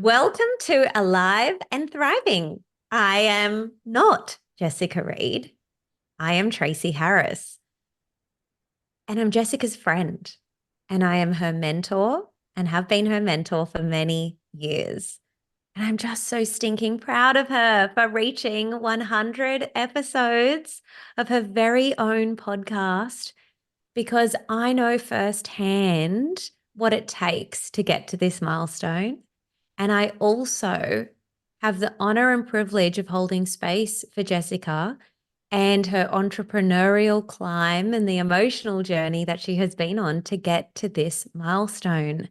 Welcome to Alive and Thriving. I am not Jessica Reed. I am Tracy Harris, and I'm Jessica's friend. And I am her mentor and have been her mentor for many years. And I'm just so stinking proud of her for reaching 100 episodes of her very own podcast because I know firsthand what it takes to get to this milestone. And I also have the honor and privilege of holding space for Jessica and her entrepreneurial climb and the emotional journey that she has been on to get to this milestone.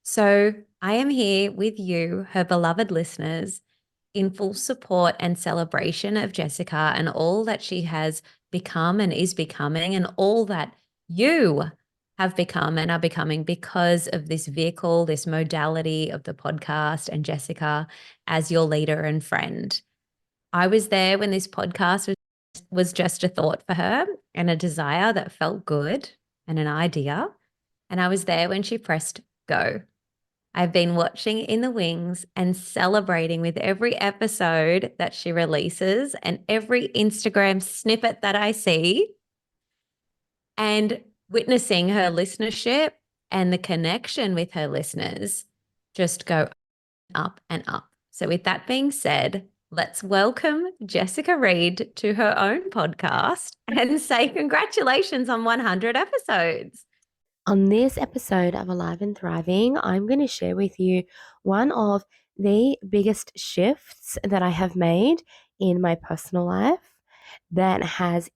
So I am here with you, her beloved listeners, in full support and celebration of Jessica and all that she has become and is becoming, and all that you have become and are becoming because of this vehicle, this modality of the podcast, and Jessica as your leader and friend. I was there when this podcast was just a thought for her and a desire that felt good and an idea. And I was there when she pressed go. I've been watching in the wings and celebrating with every episode that she releases and every Instagram snippet that I see, and witnessing her listenership and the connection with her listeners just go up and up. So, with that being said, let's welcome Jessica Reed to her own podcast and say congratulations on 100 episodes. On this episode of Alive and Thriving, I'm going to share with you one of the biggest shifts that I have made in my personal life that has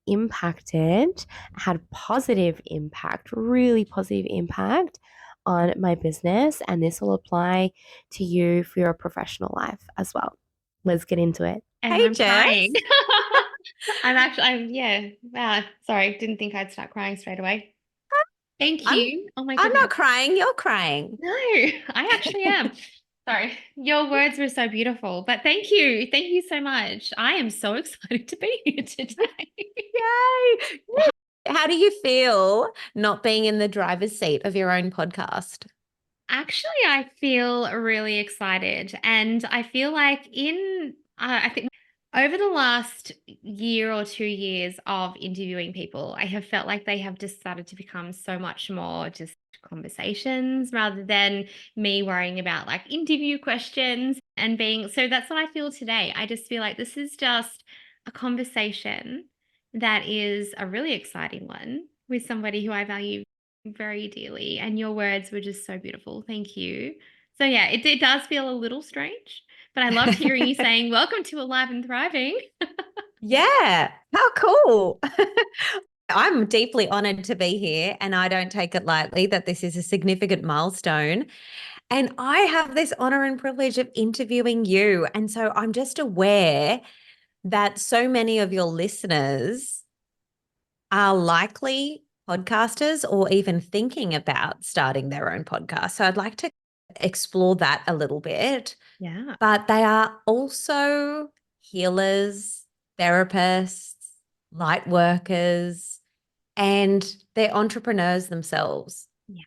had positive impact, really positive impact on my business. And this will apply to you for your professional life as well. Let's get into it. And Hey, I'm Jess. crying. Yeah. Wow. Sorry. Didn't think I'd start crying straight away. Thank you. Oh my I'm not goodness. crying, you're crying. No, I actually am. Sorry. Your words were so beautiful, but thank you. Thank you so much. I am so excited to be here today. Yay. How do you feel not being in the driver's seat of your own podcast? Actually, I feel really excited. And I feel like I think over the last year or 2 years of interviewing people, I have felt like they have just started to become so much more just conversations rather than me worrying about like interview questions and so that's what I feel today. I just feel like this is just a conversation that is a really exciting one with somebody who I value very dearly, and your words were just so beautiful. Thank you. So yeah, it does feel a little strange, but I loved hearing you saying, welcome to Alive and Thriving. Yeah, how cool. I'm deeply honored to be here, and I don't take it lightly that this is a significant milestone. And I have this honor and privilege of interviewing you. And so I'm just aware that so many of your listeners are likely podcasters or even thinking about starting their own podcast. So I'd like to explore that a little bit. Yeah. But they are also healers, therapists, light workers, and they're entrepreneurs themselves. Yeah.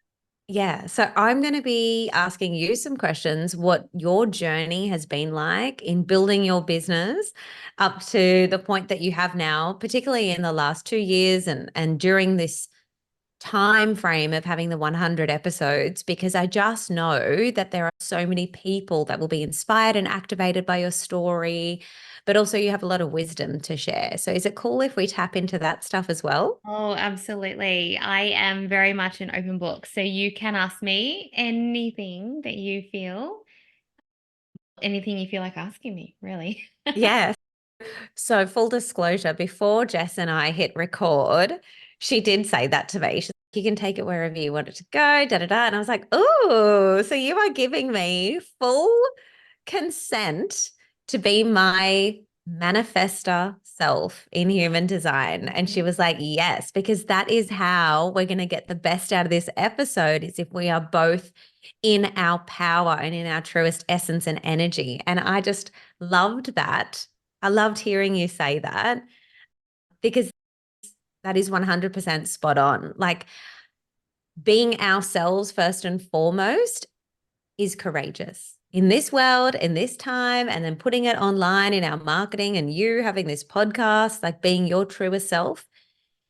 Yeah. So I'm going to be asking you some questions, what your journey has been like in building your business up to the point that you have now, particularly in the last 2 years and during this time frame of having the 100 episodes, because I just know that there are so many people that will be inspired and activated by your story, but also you have a lot of wisdom to share. So is it cool if we tap into that stuff as well? Oh, absolutely. I am very much an open book. So you can ask me anything that you feel, anything you feel like asking me, really. Yes. So full disclosure, before Jess and I hit record, she did say that to me. She's like, you can take it wherever you want it to go, da da da. And I was like, oh, so you are giving me full consent to be my manifester self in human design. And she was like, yes, because that is how we're going to get the best out of this episode, is if we are both in our power and in our truest essence and energy. And I just loved that. I loved hearing you say that, because that is 100% spot on. Like, being ourselves first and foremost is courageous. in this world, in this time, and then putting it online in our marketing and you having this podcast, like being your truest self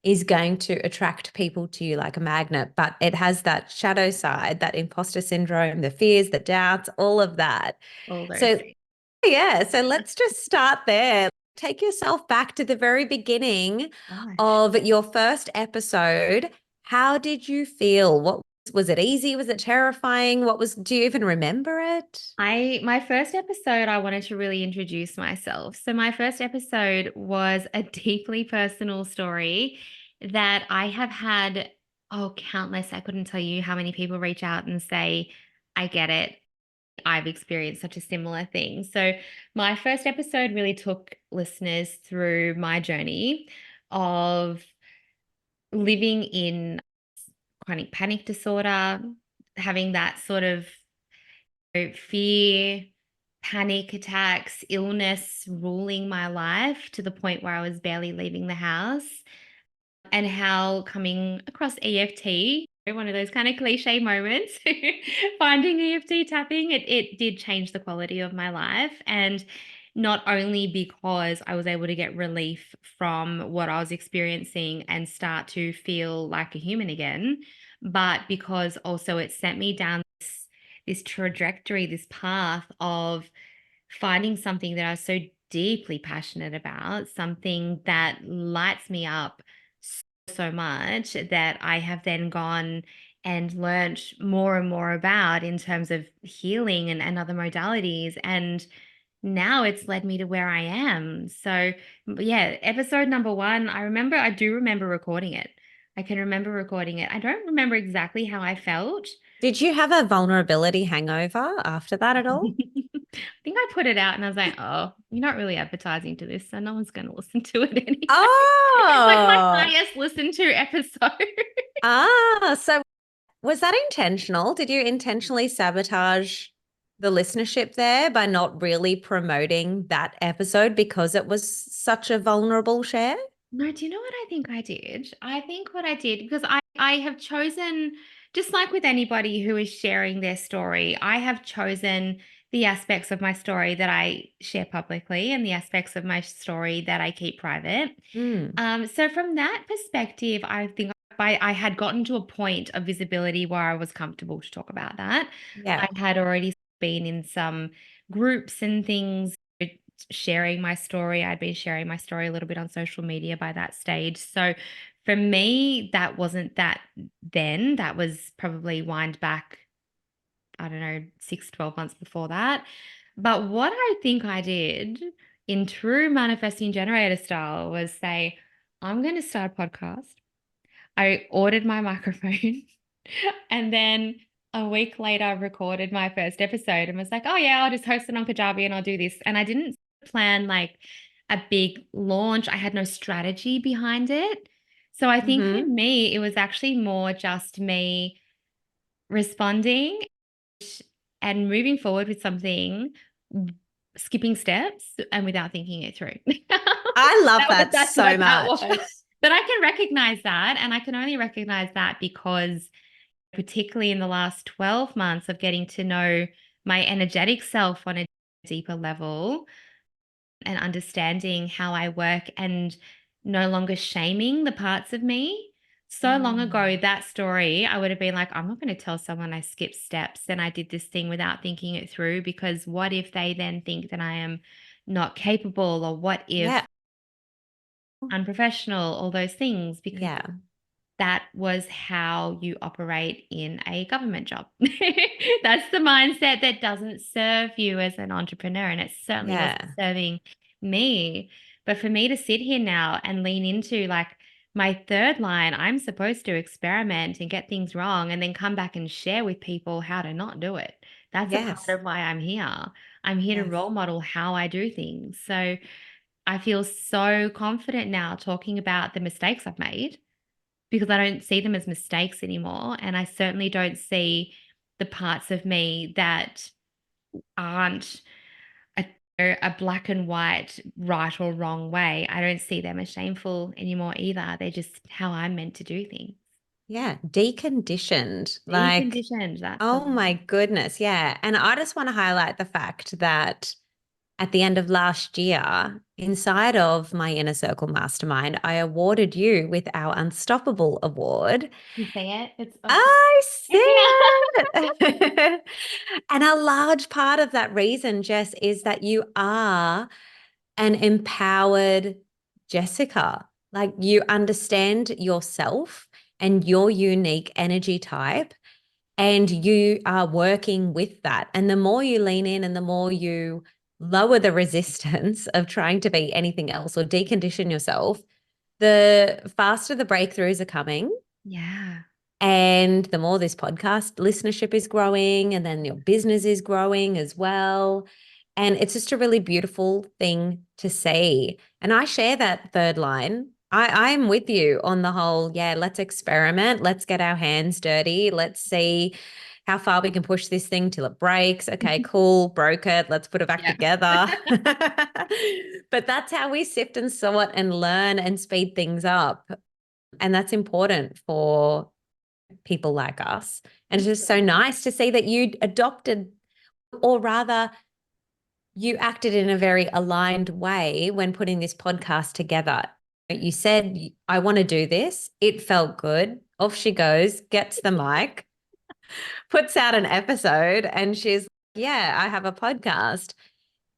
is going to attract people to you like a magnet. But it has that shadow side, that imposter syndrome, the fears, the doubts, all of that. All those So, things. yeah, so let's just start there. Take yourself back to the very beginning Gosh. of your first episode. How did you feel? What was it easy? Was it terrifying? Do you even remember it? My first episode, I wanted to really introduce myself. So my first episode was a deeply personal story that I have had, oh, countless. I couldn't tell you how many people reach out and say, I get it. I've experienced such a similar thing. So my first episode really took listeners through my journey of living in chronic panic disorder, having that sort of fear, panic attacks, illness ruling my life to the point where I was barely leaving the house, and how coming across EFT, one of those kind of cliche moments, finding EFT tapping, it did change the quality of my life. And not only because I was able to get relief from what I was experiencing and start to feel like a human again, but because also it sent me down this trajectory, this path of finding something that I was so deeply passionate about, something that lights me up so much that I have then gone and learnt more and more about in terms of healing and other modalities. And now it's led me to where I am. So, yeah, episode number one, I do remember recording it. I can remember recording it. I don't remember exactly how I felt. Did you have a vulnerability hangover after that at all? I think I put it out and I was like, oh, you're not really advertising to this, so no one's going to listen to it anyway. It's like my Oh, highest listened to episode. so was that intentional? Did you intentionally sabotage the listenership there by not really promoting that episode because it was such a vulnerable share? No, do you know what I think I did? I think what I did, because I have chosen, just like with anybody who is sharing their story, I have chosen the aspects of my story that I share publicly and the aspects of my story that I keep private. Mm, So from that perspective, I think I had gotten to a point of visibility where I was comfortable to talk about that. yeah. I had already been in some groups and things sharing my story. I'd been sharing my story a little bit on social media by that stage. So for me, that wasn't that then. That was probably wind back, I don't know, 6, 12 months before that. But what I think I did in true manifesting generator style was say, I'm going to start a podcast. I ordered my microphone and then a week later I recorded my first episode and was like, oh yeah, I'll just host it on Kajabi and I'll do this. And I didn't plan like a big launch. I had no strategy behind it. So I think for Hmm. me, it was actually more just me responding and moving forward with something, skipping steps and without thinking it through. I love that That's so what that much. was. But I can recognize that. And I can only recognize that because, particularly in the last 12 months of getting to know my energetic self on a deeper level and understanding how I work and no longer shaming the parts of me. So long ago, Mm, that story, I would have been like, I'm not going to tell someone I skipped steps and I did this thing without thinking it through, because what if they then think that I am not capable, or what yeah. if unprofessional, all those things, because Yeah. that was how you operate in a government job. That's the mindset that doesn't serve you as an entrepreneur. And it certainly wasn't Yeah. serving me. But for me to sit here now and lean into like my third line, I'm supposed to experiment and get things wrong and then come back and share with people how to not do it. That's a part Yes. of why I'm here. I'm here to Yes. role model how I do things. So I feel so confident now talking about the mistakes I've made, because I don't see them as mistakes anymore. And I certainly don't see the parts of me that aren't a, a black and white, right or wrong way. I don't see them as shameful anymore either. They're just how I'm meant to do things. yeah, deconditioned. Like, Deconditioned. That's the oh my one. goodness. Yeah. And I just want to highlight the fact that at the end of last year, inside of my Inner Circle Mastermind, I awarded you with our Unstoppable Award. You see it? It's I see yeah. it. And a large part of that reason, Jess, is that you are an empowered Jessica. Like you understand yourself and your unique energy type, and you are working with that. And the more you lean in and the more you lower the resistance of trying to be anything else or decondition yourself, the faster the breakthroughs are coming. Yeah. And the more this podcast listenership is growing, and then your business is growing as well. And it's just a really beautiful thing to see. And I share that third line. I'm with you on the whole, yeah, let's experiment. Let's get our hands dirty. Let's see how far we can push this thing till it breaks. Okay, cool, broke it. Let's put it back Yeah. together. But that's how we sift and sort and learn and speed things up. And that's important for people like us. And it's just so nice to see that you adopted, or rather, you acted in a very aligned way when putting this podcast together. You said, I want to do this. It felt good. Off she goes, gets the mic, puts out an episode, and she's, yeah, I have a podcast.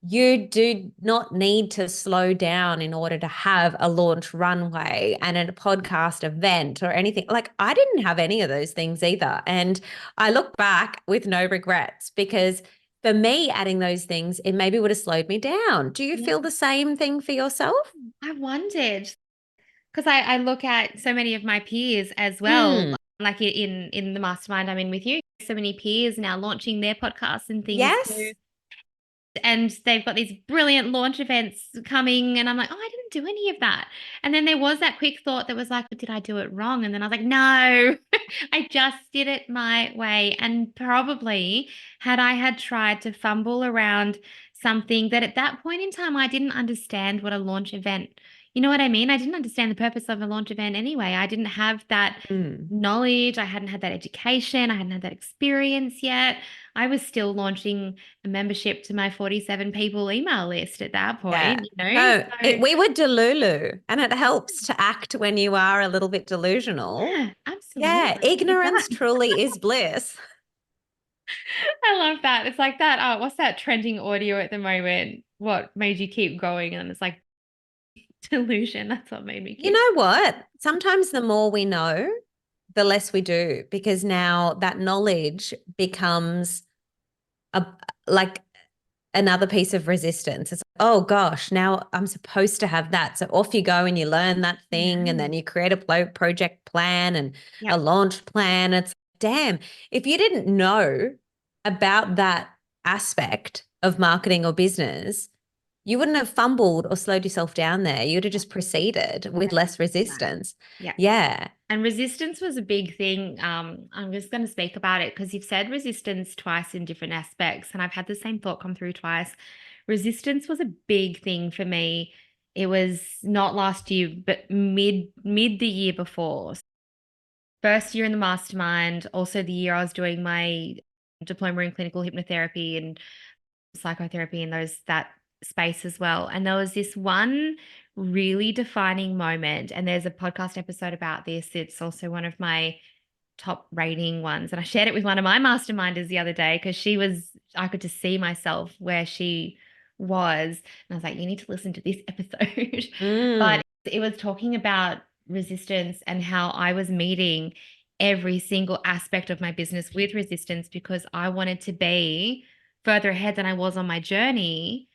You do not need to slow down in order to have a launch runway and a podcast event or anything. Like I didn't have any of those things either. And I look back with no regrets because for me, adding those things, it maybe would have slowed me down. Do you Yeah. feel the same thing for yourself? I wondered because I look at so many of my peers as well, Mm, like in the mastermind I'm in with you. So many peers now launching their podcasts and things too. yes. And they've got these brilliant launch events coming, and I'm like, oh, I didn't do any of that. And then there was that quick thought that was like, did I do it wrong? And then I was like, no, I just did it my way. And probably had I had tried to fumble around something that at that point in time I didn't understand what a launch event, you know what I mean? I didn't understand the purpose of a launch event anyway. I didn't have that Mm, knowledge, I hadn't had that education, I hadn't had that experience yet. I was still launching a membership to my 47 people email list at that yeah. point, you know? No, So, we were delulu, and it helps to act when you are a little bit delusional. yeah, Yeah, absolutely. It ignorance does. truly is bliss. I love that. It's like that. Oh, what's that trending audio at the moment? What made you keep going? And it's like delusion. That's what made me You keep. know what? Sometimes the more we know, the less we do, because now that knowledge becomes a like another piece of resistance. It's oh gosh, now I'm supposed to have that. So off you go and you learn that Yeah. thing, and then you create a project plan and Yep. a launch plan. It's damn, if you didn't know about that aspect of marketing or business, you wouldn't have fumbled or slowed yourself down there. You'd have just proceeded with less resistance. Yeah. Yeah. And resistance was a big thing. I'm just going to speak about it because you've said resistance twice in different aspects, and I've had the same thought come through twice. Resistance was a big thing for me. It was not last year, but mid the year before. First year in the mastermind, also the year I was doing my diploma in clinical hypnotherapy and psychotherapy in that space as well. And there was this one really defining moment, and there's a podcast episode about this. It's also one of my top rating ones, and I shared it with one of my masterminders the other day because I could just see myself where she was, and I was like, you need to listen to this episode. Mm, But it was talking about resistance and how I was meeting every single aspect of my business with resistance because I wanted to be further ahead than I was on my journey.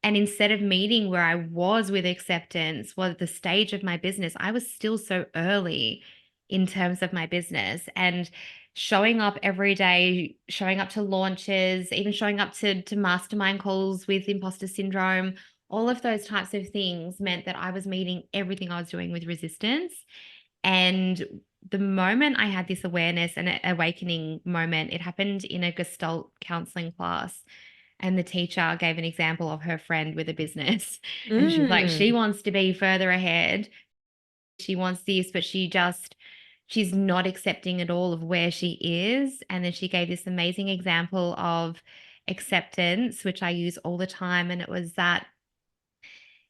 And instead of meeting where I was with acceptance, was the stage of my business, I was still so early in terms of my business and showing up every day, showing up to launches, even showing up to mastermind calls with imposter syndrome. All of those types of things meant that I was meeting everything I was doing with resistance. And the moment I had this awareness and awakening moment, it happened in a Gestalt counseling class. And the teacher gave an example of her friend with a business. And she was like, she mm, wants to be further ahead. She wants this, but she's not accepting at all of where she is. And then she gave this amazing example of acceptance, which I use all the time. And it was that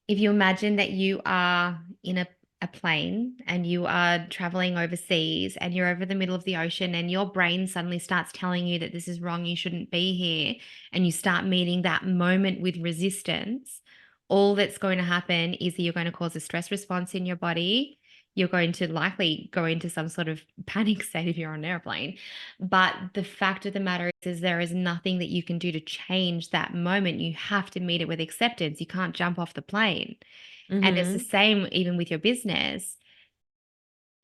if you imagine that you are in a plane and you are traveling overseas and you're over the middle of the ocean and your brain suddenly starts telling you that this is wrong, you shouldn't be here, and you start meeting that moment with resistance, all that's going to happen is that you're going to cause a stress response in your body. You're going to likely go into some sort of panic state if you're on an airplane. But the fact of the matter is there is nothing that you can do to change that moment. You have to meet it with acceptance. You can't jump off the plane. And it's the Mm-hmm. same even with your business.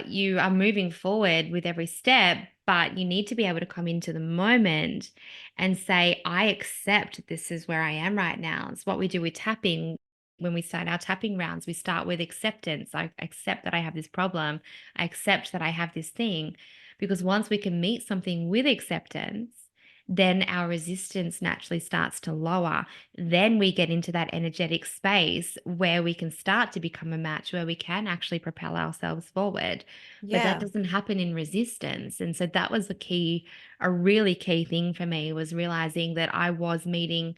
You are moving forward with every step, but you need to be able to come into the moment and say, I accept this is where I am right now. It's what we do with tapping. When we start our tapping rounds, we start with acceptance. I accept that I have this problem. I accept that I have this thing. Because once we can meet something with acceptance, then our resistance naturally starts to lower. Then we get into that energetic space where we can start to become a match, where we can actually propel ourselves forward. But that Yeah. doesn't happen in resistance. And so that was a really key thing for me, was realizing that I was meeting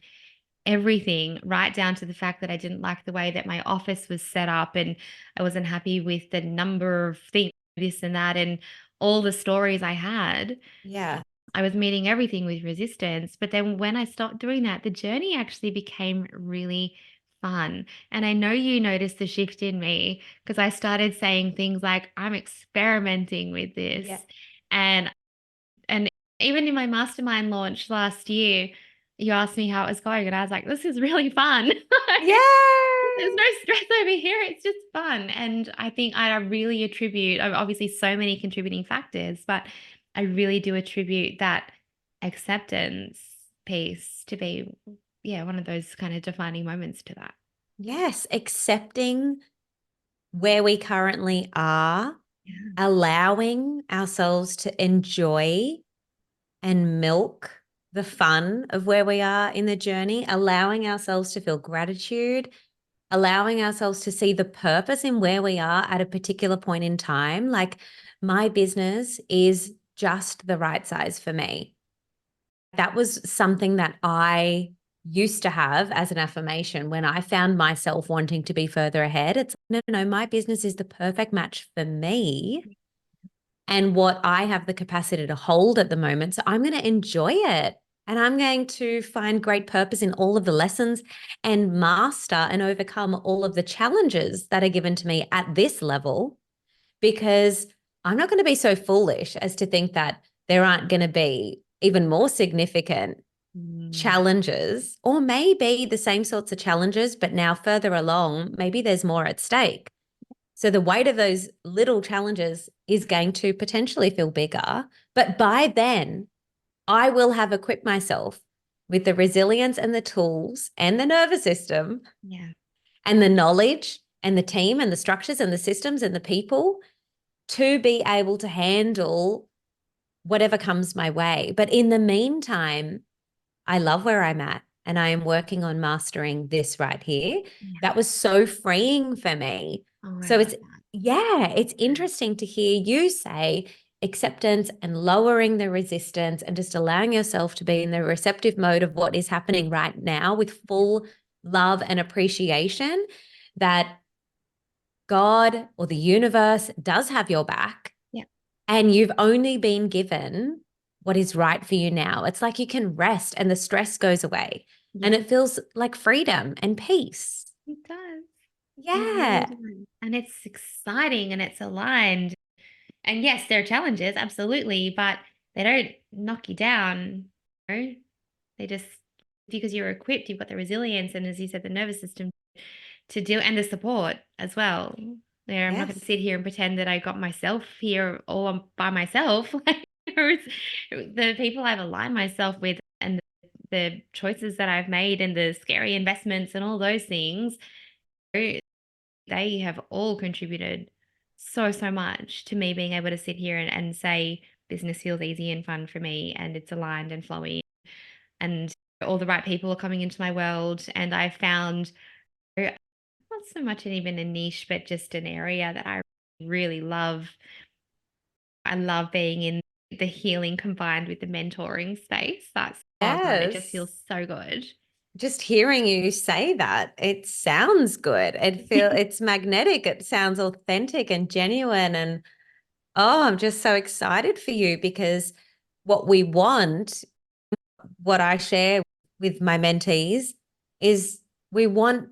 everything, right down to the fact that I didn't like the way that my office was set up and I wasn't happy with the number of things, this and that, and all the stories I had. Yeah. I was meeting everything with resistance. But then when I stopped doing that, the journey actually became really fun. And I know you noticed the shift in me because I started saying things like, I'm experimenting with this. Yeah. And and even in my mastermind launch last year, you asked me how it was going, and I was like, this is really fun. There's Yay! no stress over here. It's just fun. And I think I really attribute, obviously, so many contributing factors, but I really do attribute that acceptance piece to be, yeah, one of those kind of defining moments to that. Yes, accepting where we currently are, Yeah. allowing ourselves to enjoy and milk the fun of where we are in the journey, allowing ourselves to feel gratitude, allowing ourselves to see the purpose in where we are at a particular point in time. Like, my business is just the right size for me. That was something that I used to have as an affirmation when I found myself wanting to be further ahead. It's no, no, no, my business is the perfect match for me and what I have the capacity to hold at the moment. So I'm going to enjoy it. And I'm going to find great purpose in all of the lessons and master and overcome all of the challenges that are given to me at this level, because I'm not going to be so foolish as to think that there aren't going to be even more significant Mm. challenges, or maybe the same sorts of challenges, but now further along, maybe there's more at stake. So the weight of those little challenges is going to potentially feel bigger. But by then, I will have equipped myself with the resilience and the tools and the nervous system Yeah. and the knowledge and the team and the structures and the systems and the people to be able to handle whatever comes my way. But in the meantime, I love where I'm at and I am working on mastering this right here. Yeah. That was so freeing for me. Oh, I So love it's, that. yeah, it's interesting to hear you say acceptance and lowering the resistance and just allowing yourself to be in the receptive mode of what is happening right now with full love and appreciation that God or the universe does have your back, Yeah. and you've only been given what is right for you now. It's like you can rest and the stress goes away Yeah. and it feels like freedom and peace. It does. It really Yeah. does. And it's exciting and it's aligned. And yes, there are challenges, absolutely, but they don't knock you down. You know? They just, because you're equipped, you've got the resilience and, as you said, the nervous system to deal, and the support as well. There, I'm not going to Yes. sit here and pretend that I got myself here all by myself. The people I've aligned myself with and the choices that I've made and the scary investments and all those things, they have all contributed so, so much to me being able to sit here and say business feels easy and fun for me and it's aligned and flowy and all the right people are coming into my world. And I found not so much even a niche, but just an area that I really love I love being in the healing combined with the mentoring space. That's, oh God, it just feels Yes. so good. Just hearing you say that, it sounds good. It's magnetic. It sounds authentic and genuine. And oh, I'm just so excited for you because what we want, what I share with my mentees is we want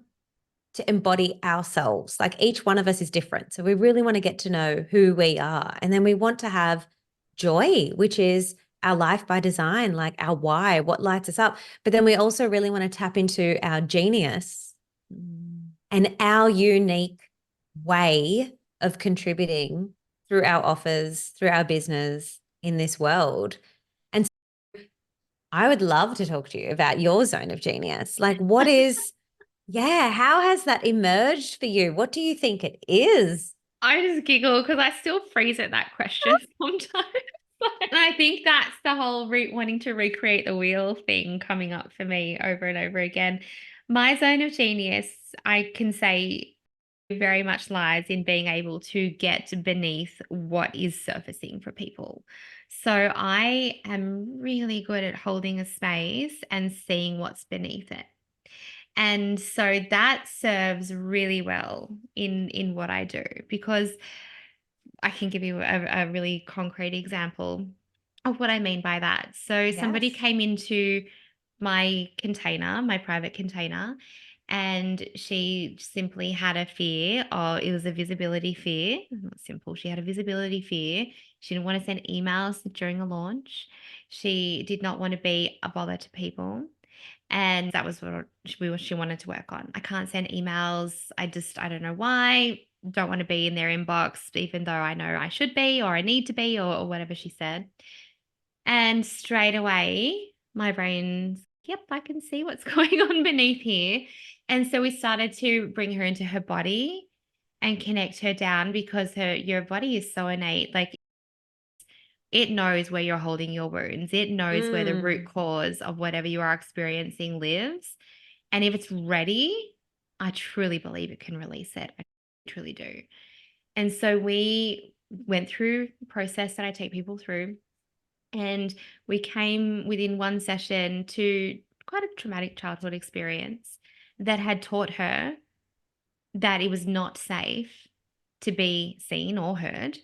to embody ourselves. Like each one of us is different. So we really want to get to know who we are. And then we want to have joy, which is our life by design, like our why, what lights us up. But then we also really want to tap into our genius and our unique way of contributing through our offers, through our business in this world. And so I would love to talk to you about your zone of genius. Like, what is, yeah, how has that emerged for you? What do you think it is? I just giggle because I still freeze at that question sometimes. And I think that's the whole wanting to recreate the wheel thing coming up for me over and over again. My zone of genius, I can say, very much lies in being able to get beneath what is surfacing for people. So I am really good at holding a space and seeing what's beneath it. And so that serves really well in what I do, because I can give you a really concrete example of what I mean by that. So somebody Yes. came into my container, my private container, and she simply had a fear, or it was a visibility fear. Not simple. She had a visibility fear. She didn't want to send emails during a launch. She did not want to be a bother to people. And that was what she wanted to work on. I can't send emails. I don't know why. Don't want to be in their inbox, even though I know I should be, or I need to be, or whatever she said. And straight away, my brain's, yep, I can see what's going on beneath here. And so we started to bring her into her body and connect her down, because your body is so innate. Like, it knows where you're holding your wounds. It knows where the root cause of whatever you are experiencing lives. And if it's ready, I truly believe it can release it. I truly do. And so we went through the process that I take people through. And we came within one session to quite a traumatic childhood experience that had taught her that it was not safe to be seen or heard.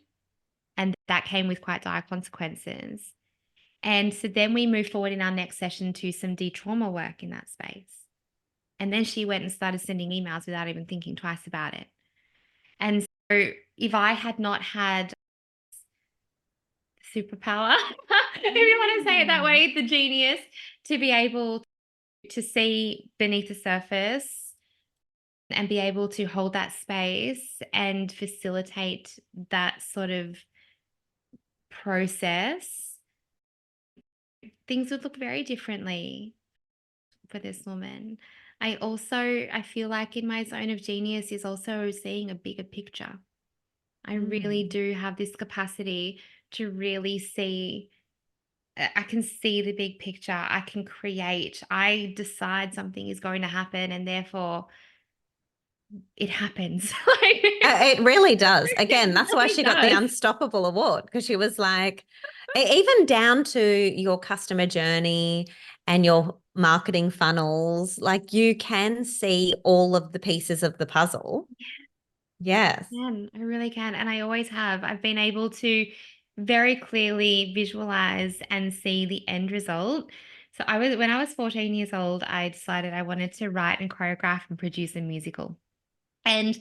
And that came with quite dire consequences. And so then we moved forward in our next session to some de-trauma work in that space. And then she went and started sending emails without even thinking twice about it. And so if I had not had superpower, if you want to say it that way, the genius to be able to see beneath the surface and be able to hold that space and facilitate that sort of process, things would look very differently for this woman. I feel like in my zone of genius is also seeing a bigger picture. I really do have this capacity to really see. I can see the big picture. I can create. I decide something is going to happen, and therefore it happens. It really does. Again, It that's why really she got the does. Unstoppable Award, because she was like, even down to your customer journey and your marketing funnels, like you can see all of the pieces of the puzzle. Yes. I really can. And I always have. I've been able to very clearly visualize and see the end result. So when I was 14 years old, I decided I wanted to write and choreograph and produce a musical. And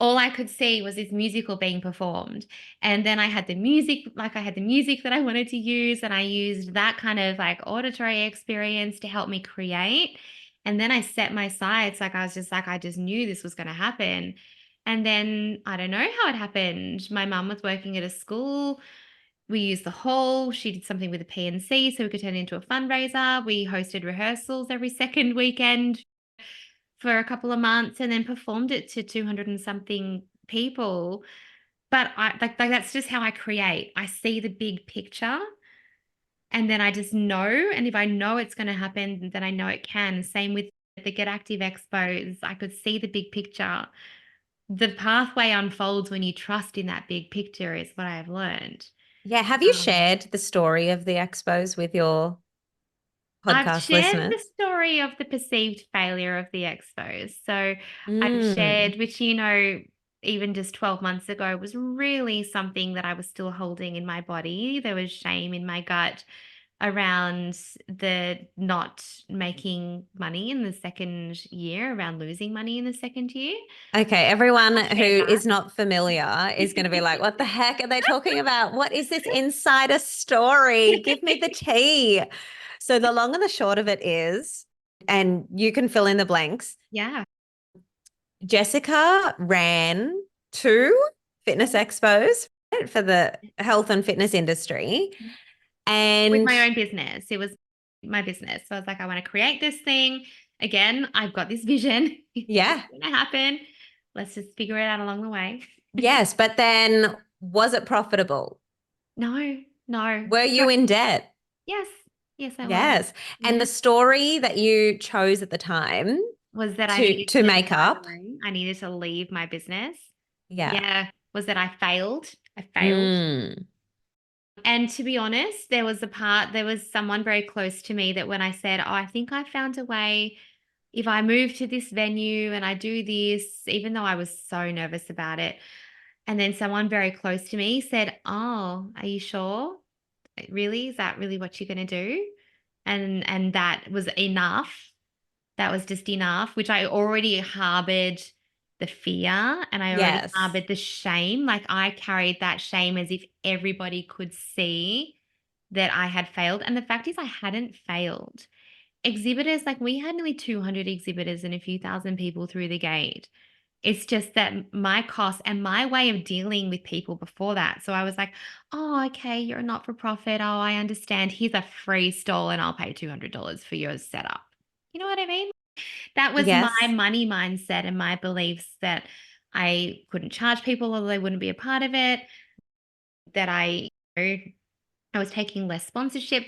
all I could see was this musical being performed. And then I had the music, that I wanted to use. And I used that kind of like auditory experience to help me create. And then I set my sights, I just knew this was going to happen. And then I don't know how it happened. My mum was working at a school. We used the hall. She did something with a PNC so we could turn it into a fundraiser. We hosted rehearsals every second weekend for a couple of months and then performed it to 200 and something people. But I like that's just how I create. I see the big picture and then I just know. And if I know it's going to happen, then I know it can. Same with the Get Active Expos. I could see the big picture. The pathway unfolds when you trust in that big picture, is what I have learned. Yeah. Have you Um, shared the story of the expos with your I've podcast shared listeners? the story of the perceived failure of the expos. So I've Mm. shared, which, even just 12 months ago was really something that I was still holding in my body. There was shame in my gut around the not making money in the second year, around losing money in the second year. Okay, everyone I'll who share is not familiar is going to be like, what the heck are they talking about? What is this insider story? Give me the that. tea. So the long and the short of it is, and you can fill in the blanks, Yeah. Jessica ran two fitness expos for the health and fitness industry. With And my own business. It was my business. So I was like, I want to create this thing. Again, I've got this vision. yeah, It's going to happen. Let's just figure it out along the way. yes. But then was it profitable? No, no. Were you in debt? Yes, yes, I was. Yes. And Yeah. the story that you chose at the time Was that I to needed to to, make by the up. way, I needed to leave my business. Yeah. Yeah. Was that I failed. I failed. Mm. And to be honest, there was someone very close to me that when I said, oh, I think I found a way if I move to this venue and I do this, even though I was so nervous about it. And then someone very close to me said, oh, are you sure? Really? Is that really what you're going to do? And that was enough. That was just enough, which I already harbored the fear and I already Yes. harbored the shame. Like I carried that shame as if everybody could see that I had failed. And the fact is, I hadn't failed. Exhibitors, like we had nearly 200 exhibitors and a few thousand people through the gate. It's just that my cost and my way of dealing with people before that. So I was like, oh, okay, you're a not for profit. Oh, I understand. Here's a free stall and I'll pay $200 for your setup. You know what I mean? That was my Yes. money mindset and my beliefs that I couldn't charge people or they wouldn't be a part of it, that I was taking less sponsorship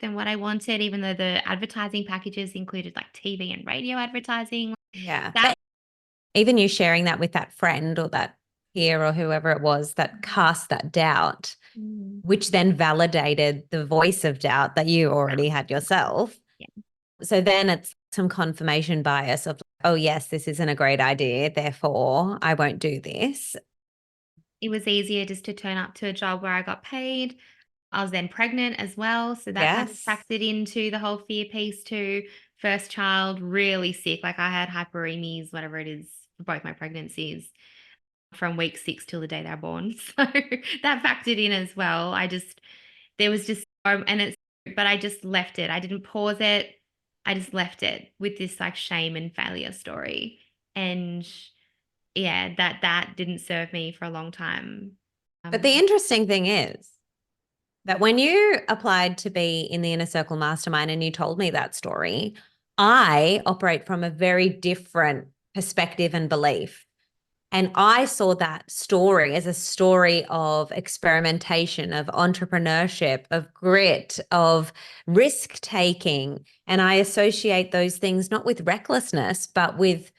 than what I wanted, even though the advertising packages included like TV and radio advertising. Yeah. That But even you sharing that with that friend or that peer or whoever it was that cast that doubt, Mm. which then validated the voice of doubt that you already had yourself. Yeah. So then it's some confirmation bias of, oh, yes, this isn't a great idea. Therefore, I won't do this. It was easier just to turn up to a job where I got paid. I was then pregnant as well. So that kind of Yes. factored into the whole fear piece too. First child, really sick. Like I had hyperemes, whatever it is, for both my pregnancies from week 6 till the day they're born. So that factored in as well. There was just, but I just left it. I didn't pause it. I just left it with this like shame and failure story. And yeah, that didn't serve me for a long time. But the interesting thing is that when you applied to be in the Inner Circle Mastermind and you told me that story, I operate from a very different perspective and belief. And I saw that story as a story of experimentation, of entrepreneurship, of grit, of risk taking. And I associate those things not with recklessness, but with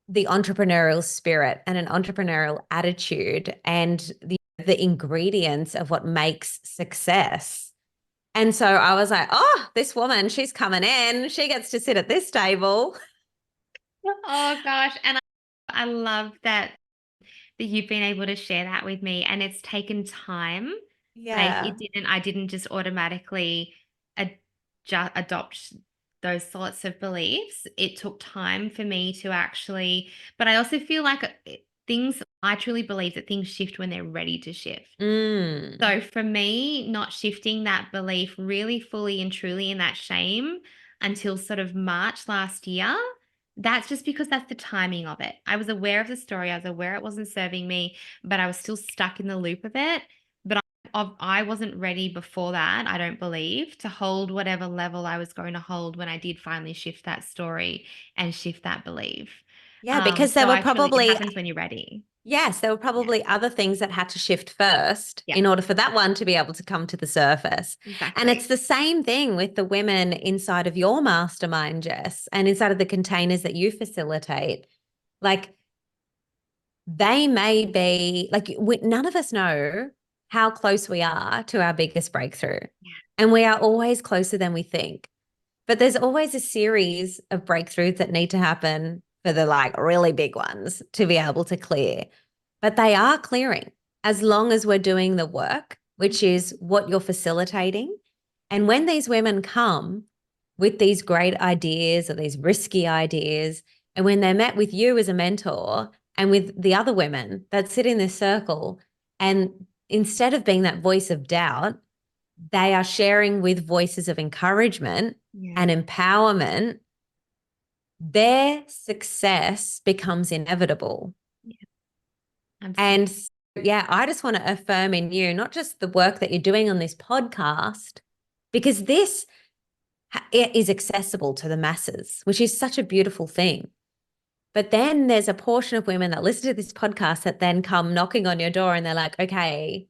the entrepreneurial spirit and an entrepreneurial attitude and the ingredients of what makes success. And so I was like, oh, this woman, she's coming in. She gets to sit at this table. Oh gosh. And I love that you've been able to share that with me. And it's taken time. Like Yeah. I didn't just automatically adopt those sorts of beliefs. It took time for me to actually, but I also feel like I truly believe that things shift when they're ready to shift. Mm. So for me, not shifting that belief really fully and truly in that shame until sort of March last year, that's just because that's the timing of it. I was aware of the story, I was aware it wasn't serving me, but I was still stuck in the loop of it. But I wasn't ready before that, I don't believe, to hold whatever level I was going to hold when I did finally shift that story and shift that belief. Yeah, because there So were I truly, it probably, happens when you're ready. yes, there were Yeah. probably other things that had to shift first Yeah, in order for that one to be able to come to the surface. And exactly. it's the same thing with the women inside of your mastermind, Jess, and inside of the containers that you facilitate. Like they may be like, none of us know how close we are to our biggest breakthrough. Yeah. And we are always closer than we think. But there's always a series of breakthroughs that need to happen for the like really big ones to be able to clear. But they are clearing as long as we're doing the work, which is what you're facilitating. And when these women come with these great ideas or these risky ideas, and when they're met with you as a mentor and with the other women that sit in this circle, and instead of being that voice of doubt, they are sharing with voices of encouragement and empowerment, their success becomes inevitable. Yeah. Absolutely. And yeah, I just want to affirm in you, not just the work that you're doing on this podcast, because this it is accessible to the masses, which is such a beautiful thing. But then there's a portion of women that listen to this podcast that then come knocking on your door and they're like, okay,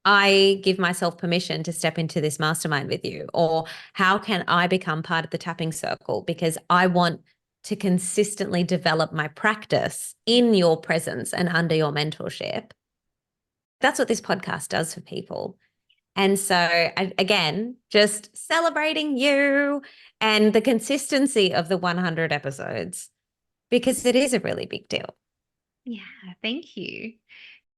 I give myself permission to step into this mastermind with you? Or how can I become part of the tapping circle? Because I want to consistently develop my practice in your presence and under your mentorship. That's what this podcast does for people. And so, again, just celebrating you and the consistency of the 100 episodes, because it is a really big deal. Yeah, thank you.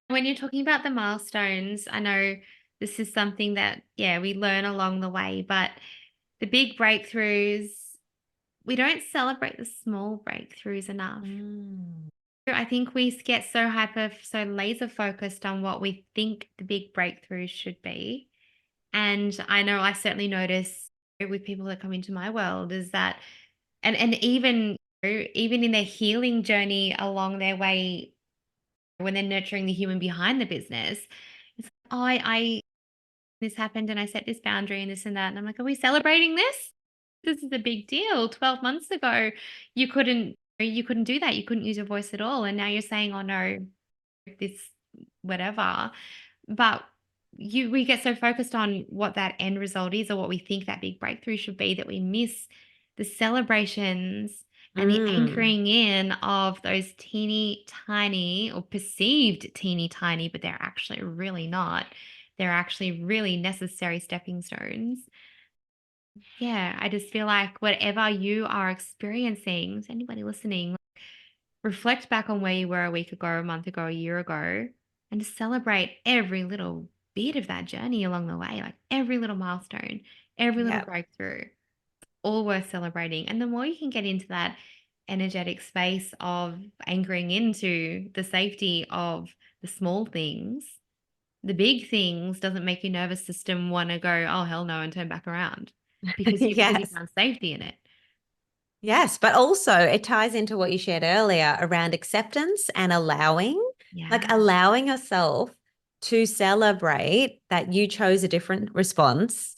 When you're talking about the milestones, I know this is something that, yeah, we learn along the way, but the big breakthroughs, we don't celebrate the small breakthroughs enough. I think we get so laser focused on what we think the big breakthroughs should be. And I know I certainly notice with people that come into my world is that, and even in their healing journey along their way, when they're nurturing the human behind the business, it's like, oh, I this happened and I set this boundary and this and that. And I'm like, are we celebrating this? This is a big deal. 12 months ago, you couldn't do that. You couldn't use your voice at all. And now you're saying, oh no, this whatever. But we get so focused on what that end result is or what we think that big breakthrough should be that we miss the celebrations and the anchoring in of those teeny tiny or perceived teeny tiny, but they're actually really not. They're actually really necessary stepping stones. Yeah, I just feel like whatever you are experiencing, to anybody listening, reflect back on where you were a week ago, a month ago, a year ago, and just celebrate every little bit of that journey along the way, like every little milestone, every little breakthrough, all worth celebrating. And the more you can get into that energetic space of anchoring into the safety of the small things, the big things doesn't make your nervous system want to go, oh, hell no, and turn back around because you found safety in it. Yes, but also it ties into what you shared earlier around acceptance and allowing, like allowing yourself to celebrate that you chose a different response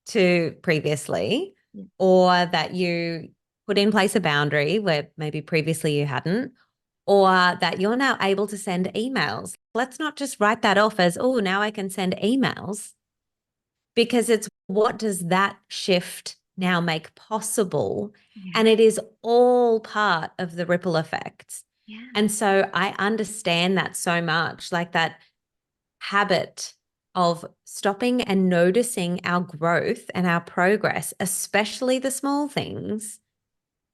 to previously, or that you put in place a boundary where maybe previously you hadn't, or that you're now able to send emails. Let's not just write that off as, oh, now I can send emails, because it's what does that shift now make possible? And it is all part of the ripple effects. And so I understand that so much, like that habit of stopping and noticing our growth and our progress, especially the small things,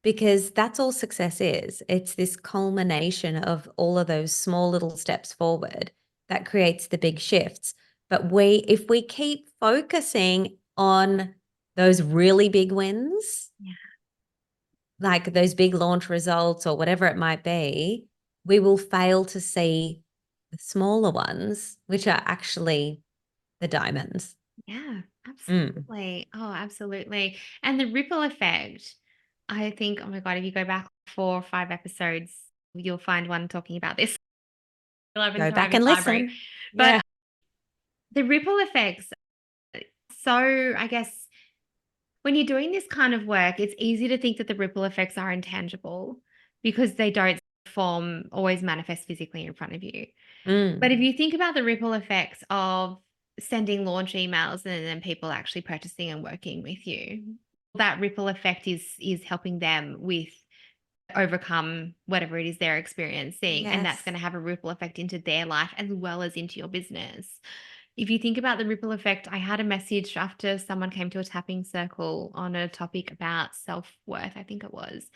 because that's all success is. It's this culmination of all of those small little steps forward that creates the big shifts. But if we keep focusing on those really big wins, like those big launch results or whatever it might be, we will fail to see the smaller ones, which are actually the diamonds. Yeah, absolutely. Oh, absolutely. And the ripple effect, I think, oh my God, if you go back 4 or 5 episodes, you'll find one talking about this. Go back and listen. But the ripple effects, so I guess when you're doing this kind of work, it's easy to think that the ripple effects are intangible because they don't always manifest physically in front of you. But if you think about the ripple effects of sending launch emails and then people actually purchasing and working with you, that ripple effect is helping them with overcome whatever it is they're experiencing. And that's Yes. going to have a ripple effect into their life as well as into your business. If you think about the ripple effect, I had a message after someone came to a tapping circle on a topic about self-worth, I think it was.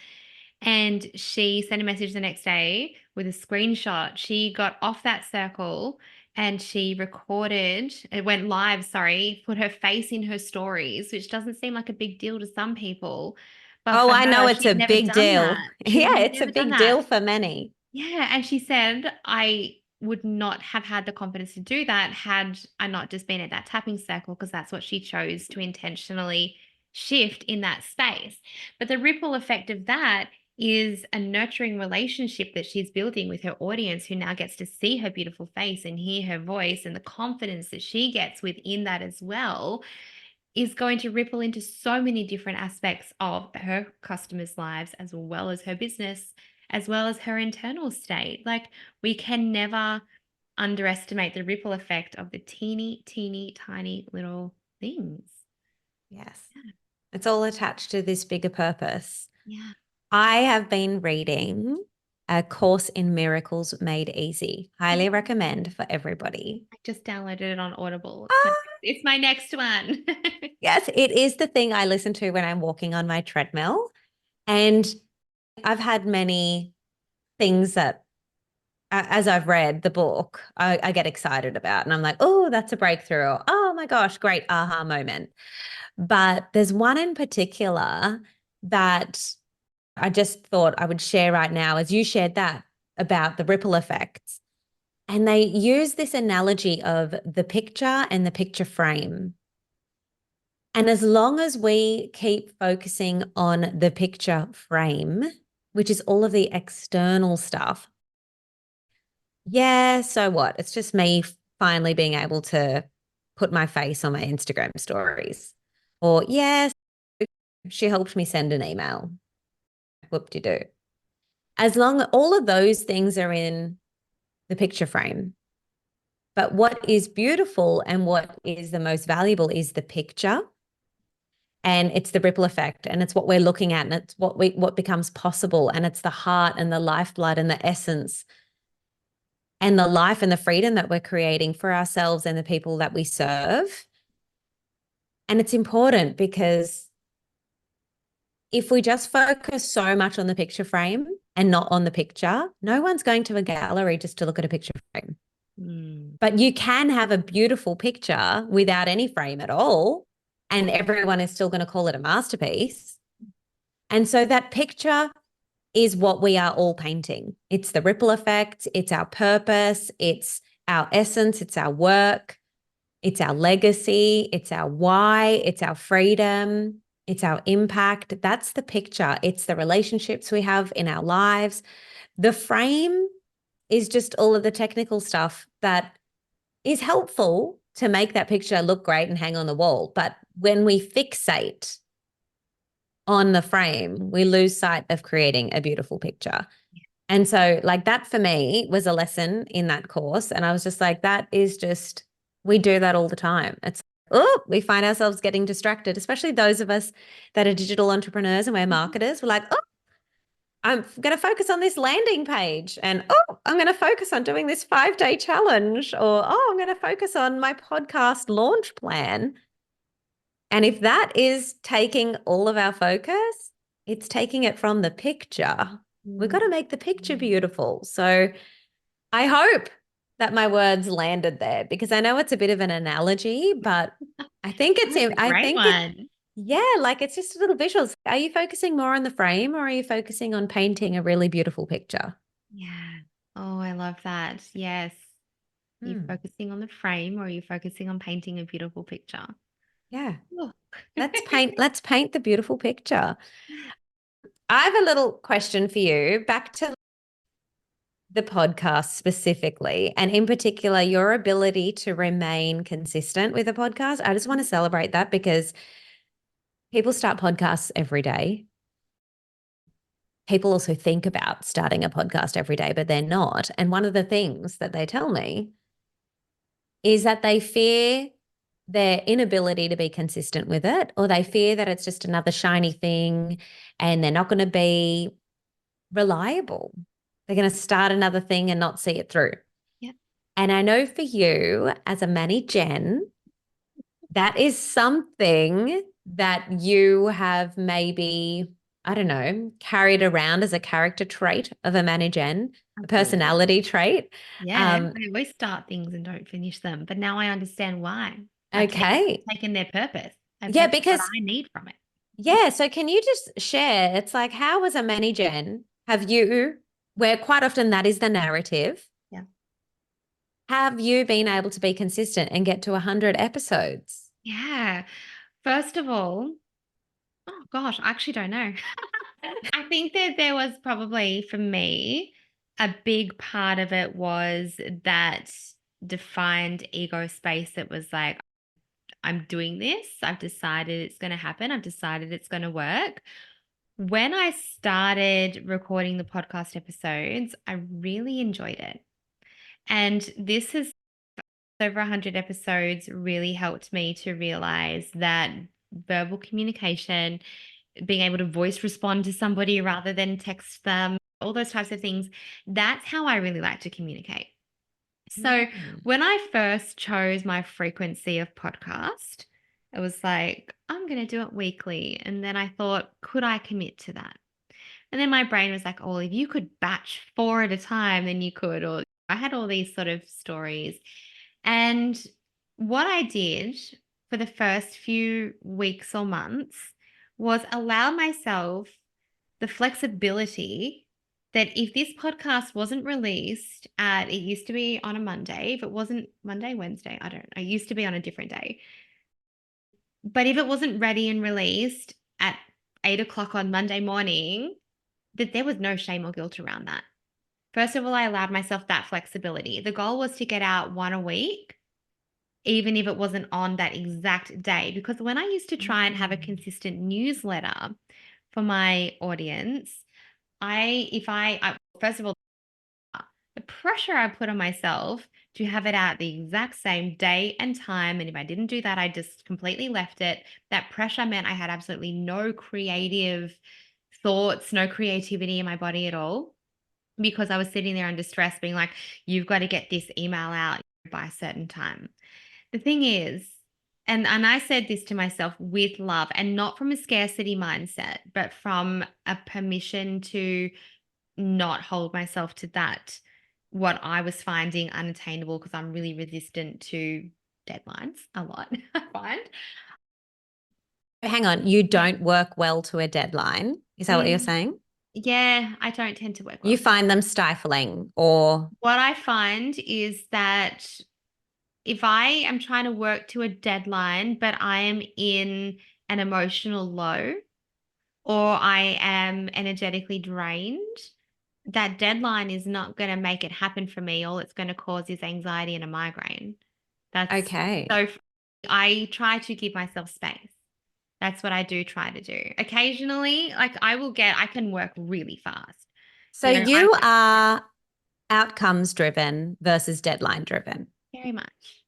And she sent a message the next day with a screenshot. She got off that circle and she recorded, it went live, sorry, put her face in her stories, which doesn't seem like a big deal to some people. But Oh, for I know her, it's a she'd never big done deal. that. She'd Yeah, it's a never done big that. deal for many. Yeah. And she said, I would not have had the confidence to do that had I not just been at that tapping circle, because that's what she chose to intentionally shift in that space. But the ripple effect of that is a nurturing relationship that she's building with her audience, who now gets to see her beautiful face and hear her voice, and the confidence that she gets within that as well is going to ripple into so many different aspects of her customers' lives, as well as her business, as well as her internal state. Like, we can never underestimate the ripple effect of the teeny, teeny, tiny little things. Yes. It's all attached to this bigger purpose. Yeah. I have been reading A Course in Miracles Made Easy. Highly recommend for everybody. I just downloaded it on Audible. Ah, It's my next one. yes, it is the thing I listen to when I'm walking on my treadmill. And I've had many things that, as I've read the book, I get excited about. And I'm like, oh, that's a breakthrough. Or, oh my gosh, great aha moment. But there's one in particular that I just thought I would share right now, as you shared that about the ripple effects. And they use this analogy of the picture and the picture frame. And as long as we keep focusing on the picture frame, which is all of the external stuff, yeah, so what? It's just me finally being able to put my face on my Instagram stories. Or, yes, she helped me send an email. Whoop-de-doo. As long as all of those things are in the picture frame. But what is beautiful and what is the most valuable is the picture. And it's the ripple effect, and it's what we're looking at, and it's what becomes possible, and it's the heart and the lifeblood and the essence and the life and the freedom that we're creating for ourselves and the people that we serve. And it's important because if we just focus so much on the picture frame and not on the picture, no one's going to a gallery just to look at a picture frame. But you can have a beautiful picture without any frame at all, and everyone is still going to call it a masterpiece. And so that picture is what we are all painting. It's the ripple effect. It's our purpose. It's our essence. It's our work. It's our legacy. It's our why. It's our freedom. It's our impact. That's the picture. It's the relationships we have in our lives. The frame is just all of the technical stuff that is helpful to make that picture look great and hang on the wall. But when we fixate on the frame, we lose sight of creating a beautiful picture. And so, like, that for me was a lesson in that course. And I was just like, that is just, we do that all the time. It's, oh, we find ourselves getting distracted, especially those of us that are digital entrepreneurs and we're marketers. We're like, oh, I'm going to focus on this landing page, and oh, I'm going to focus on doing this 5-day challenge, or oh, I'm going to focus on my podcast launch plan. And if that is taking all of our focus, it's taking it from the picture. We've got to make the picture beautiful. So I hope that my words landed there, because I know it's a bit of an analogy, but I think it's, That's a great one. yeah, like it's just a little visuals. Are you focusing more on the frame, or are you focusing on painting a really beautiful picture? Yeah. Oh, I love that. Yes. Are you focusing on the frame, or are you focusing on painting a beautiful picture? Yeah. Look. Let's paint the beautiful picture. I have a little question for you, back to the podcast specifically, and in particular, your ability to remain consistent with a podcast. I just want to celebrate that, because people start podcasts every day. People also think about starting a podcast every day, but they're not. And one of the things that they tell me is that they fear their inability to be consistent with it, or they fear that it's just another shiny thing and they're not going to be reliable. They're going to start another thing and not see it through. Yeah. And I know for you as a Manny Gen, that is something that you have maybe, I don't know, carried around as a character trait of a Manny Gen, a personality trait. Yeah, I always start things and don't finish them, but now I understand why. Okay. Taken their purpose. I've Yeah, taken what because I need from it. yeah, so can you just share? It's like, how as a Manny Gen have you, where quite often that is the narrative, Yeah. have you been able to be consistent and get to 100 episodes? Yeah. First of all, oh gosh, I actually don't know. I think that there was probably for me a big part of it was that defined ego space that was like, I'm doing this. I've decided it's going to happen. I've decided it's going to work. When I started recording the podcast episodes, I really enjoyed it. And this has over 100 episodes really helped me to realize that verbal communication, being able to voice respond to somebody rather than text them, all those types of things, that's how I really like to communicate. So when I first chose my frequency of podcast, it was like, I'm going to do it weekly. And then I thought, could I commit to that? And then my brain was like, oh, if you could batch 4 at a time, then you could. Or I had all these sort of stories. And what I did for the first few weeks or months was allow myself the flexibility that if this podcast wasn't released it used to be on a Monday, if it wasn't Monday, Wednesday, I don't know, it used to be on a different day. But if it wasn't ready and released at 8 o'clock on Monday morning, that there was no shame or guilt around that. First of all, I allowed myself that flexibility. The goal was to get out 1 a week, even if it wasn't on that exact day. Because when I used to try and have a consistent newsletter for my audience, first of all, the pressure I put on myself to have it out the exact same day and time. And if I didn't do that, I just completely left it. That pressure meant I had absolutely no creative thoughts, no creativity in my body at all, because I was sitting there under stress being like, you've got to get this email out by a certain time. The thing is, and I said this to myself with love and not from a scarcity mindset, but from a permission to not hold myself to that, what I was finding unattainable, because I'm really resistant to deadlines a lot, I find. Hang on, you don't work well to a deadline. Is that what you're saying? Yeah, I don't tend to work well. You find them stifling or? What I find is that if I am trying to work to a deadline, but I am in an emotional low or I am energetically drained, that deadline is not going to make it happen for me. All it's going to cause is anxiety and a migraine. Okay. So I try to give myself space. That's what I do try to do. Occasionally, like I can work really fast. So you are outcomes driven versus deadline driven. Very much.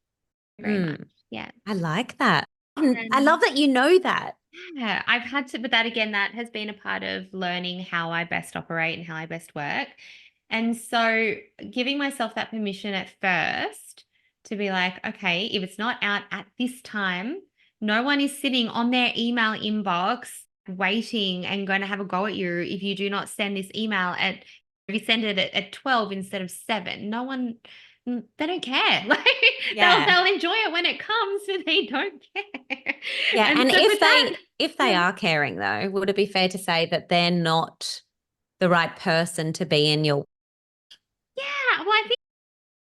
Very much. Yeah. I like that. I love that you know that. Yeah, I've had to, but that again, that has been a part of learning how I best operate and how I best work. And so giving myself that permission at first to be like, okay, if it's not out at this time, no one is sitting on their email inbox waiting and going to have a go at you if you do not send this email if you send it at 12 instead of 7. No one, they don't care. Like they'll enjoy it when it comes, but they don't care. Yeah. And so if they are caring though, would it be fair to say that they're not the right person to be in your? Yeah, well, I think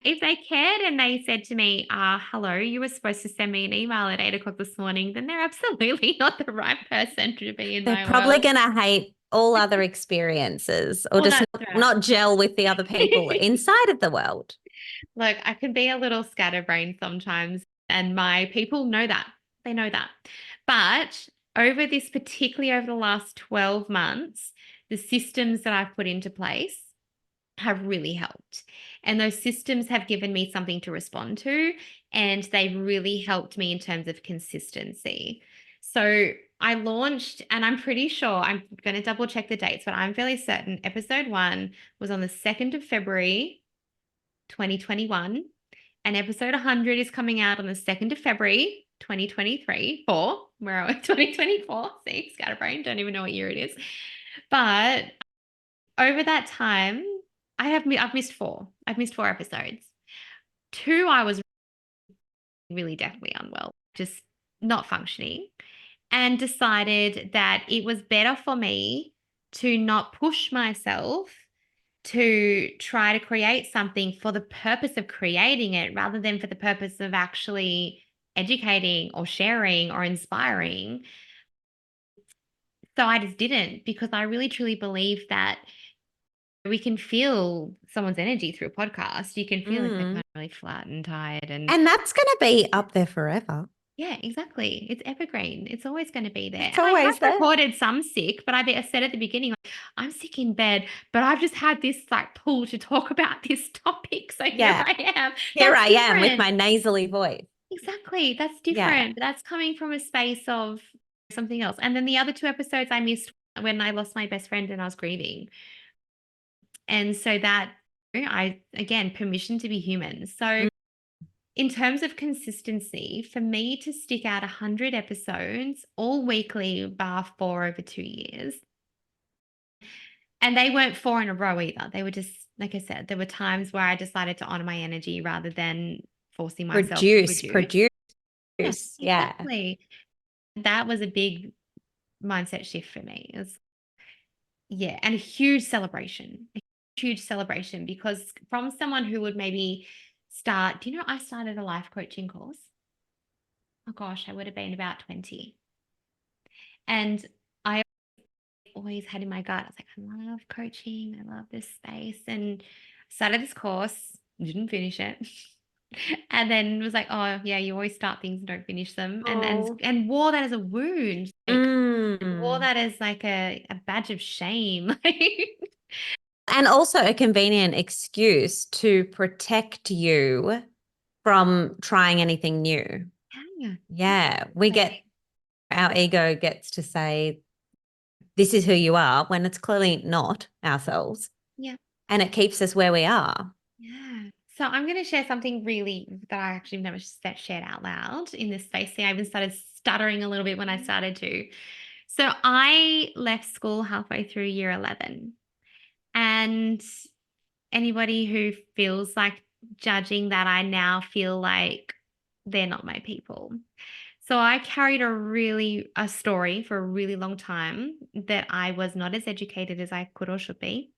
if they cared and they said to me, hello, you were supposed to send me an email at 8 o'clock this morning, then they're absolutely not the right person to be in They're my probably world. going to hate all other experiences or Well, just that's not gel with the other people inside of the world. Look, I can be a little scatterbrained sometimes, and my people know that. They know that. But particularly over the last 12 months, the systems that I've put into place have really helped. And those systems have given me something to respond to, and they've really helped me in terms of consistency. So I launched, and I'm pretty sure, I'm going to double check the dates, but I'm fairly certain episode 1 was on the 2nd of February, 2021. And episode 100 is coming out on the 2nd of February, 2023. Where are we? 2024. See, scatterbrain, don't even know what year it is. But over that time, I've missed 4. I've missed 4 episodes. 2, I was really definitely unwell, just not functioning, and decided that it was better for me to not push myself to try to create something for the purpose of creating it rather than for the purpose of actually educating or sharing or inspiring. So I just didn't, because I really truly believe that we can feel someone's energy through a podcast. You can feel if they're kind of really flat and tired. And that's going to be up there forever. yeah, exactly. It's evergreen. It's always going to be there. It's And I always have there. recorded some sick, but I said at the beginning, like, I'm sick in bed, but I've just had this like pull to talk about this topic. So here Yeah. I am. Here That's I am with different. my nasally voice. Exactly. That's Yeah. different. But that's coming from a space of something else. And then the other 2 episodes I missed when I lost my best friend and I was grieving. And so that again, permission to be human. So Mm. in terms of consistency, for me to stick out 100 episodes all weekly, bar 4 over 2 years, and they weren't 4 in a row either. They were just, like I said, there were times where I decided to honor my energy rather than forcing myself to produce. Produce. Yeah. Exactly. That was a big mindset shift for me. Yeah, and a huge celebration. A huge celebration, because from someone who would maybe start, do you know, I started a life coaching course. Oh gosh, I would have been about 20. And I always had in my gut, I was like, I love coaching. I love this space. And started this course, didn't finish it. And then was like, oh yeah, you always start things and don't finish them. Oh. And wore that as a wound. Like, wore Mm. that as like a badge of shame. And also a convenient excuse to protect you from trying anything new. Yeah. Yeah. Our ego gets to say, this is who you are, when it's clearly not ourselves. Yeah. And it keeps us where we are. Yeah. So I'm going to share something really that I actually never shared out loud in this space. See, I even started stuttering a little bit when I started to. So I left school halfway through year 11. And anybody who feels like judging that, I now feel like they're not my people. So I carried a story for a really long time that I was not as educated as I could or should be